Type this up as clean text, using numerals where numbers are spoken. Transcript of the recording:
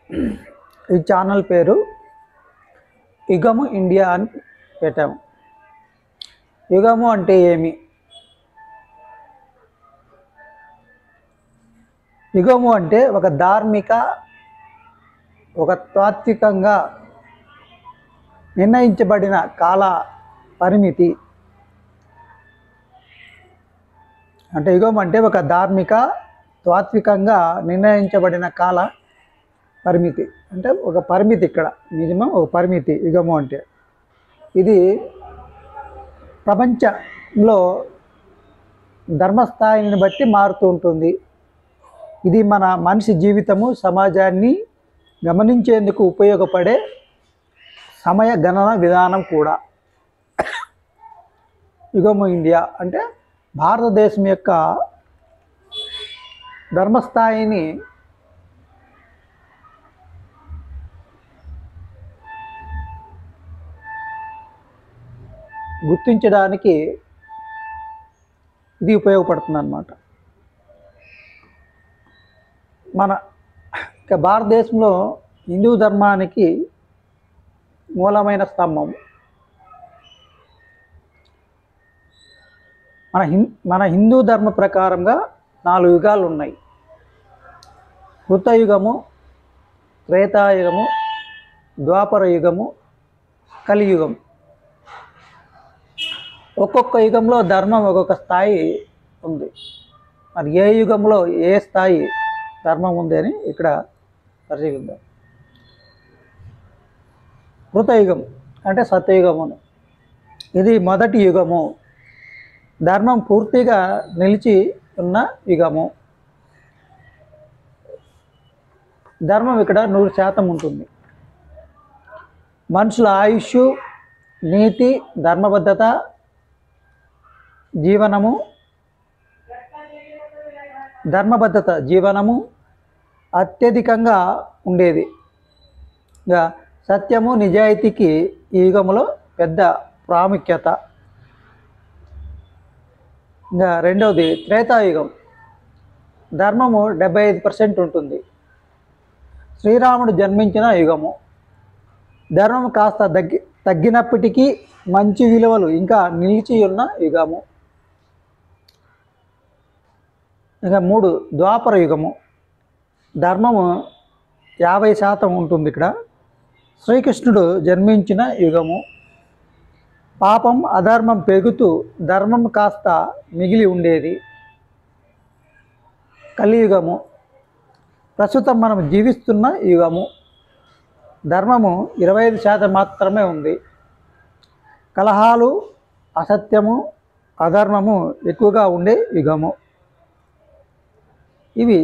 ఈ ఛానల్ పేరు యుగము ఇండియా అని పెట్టాము. యుగము అంటే ఏమి? యుగము అంటే ఒక ధార్మిక, ఒక తాత్వికంగా నిర్ణయించబడిన కాల పరిమితి. అంటే యుగం అంటే ఒక ధార్మిక, తాత్వికంగా నిర్ణయించబడిన కాల పరిమితి. అంటే ఒక పరిమితి, ఇక్కడ మినిమం ఒక పరిమితి యుగము అంటే. ఇది ప్రపంచంలో ధర్మస్థాయిని బట్టి మారుతూ ఉంటుంది. ఇది మన మనిషి జీవితము, సమాజాన్ని గమనించేందుకు ఉపయోగపడే సమయ గణన విధానం కూడా. యుగము ఇండియా అంటే భారతదేశం యొక్క ధర్మస్థాయిని గుర్తించడానికి ఇది ఉపయోగపడుతుంది అన్నమాట. మన భారతదేశంలో హిందూ ధర్మానికి మూలమైన స్తంభం. మన హిందూ ధర్మ ప్రకారంగా 4 యుగాలు ఉన్నాయి. కృతయుగము, త్రేతాయుగము, ద్వాపర యుగము, కలియుగం. ఒక్కొక్క యుగంలో ధర్మం ఒక్కొక్క స్థాయి ఉంది. మరి ఏ యుగంలో ఏ స్థాయి ధర్మం ఉంది అని ఇక్కడ పరిశీలిద్దాం. కృతయుగం అంటే సత్యయుగము. ఇది మొదటి యుగము. ధర్మం పూర్తిగా నిలిచి ఉన్న యుగము. ధర్మం ఇక్కడ 100% ఉంటుంది. మనుషుల ఆయుష్, నీతి, ధర్మబద్ధత, జీవనము అత్యధికంగా ఉండేది. ఇంకా సత్యము, నిజాయితీకి ఈ యుగంలో పెద్ద ప్రాముఖ్యత. ఇంకా రెండవది త్రేతాయుగం. ధర్మము 75% ఉంటుంది. శ్రీరాముడు జన్మించిన యుగము. ధర్మం కాస్త తగ్గినప్పటికీ మంచి విలువలు ఇంకా నిలిచి ఉన్న యుగము. ఇంకా 3 ద్వాపర యుగము. ధర్మము 50% ఉంటుంది ఇక్కడ. శ్రీకృష్ణుడు జన్మించిన యుగము. పాపం, అధర్మం పెరుగుతూ ధర్మం కాస్త మిగిలి ఉండేది. కలియుగము. ప్రస్తుతం మనం జీవిస్తున్న యుగము. ధర్మము 25% మాత్రమే ఉంది. కలహాలు, అసత్యము, అధర్మము ఎక్కువగా ఉండే యుగము. ఇది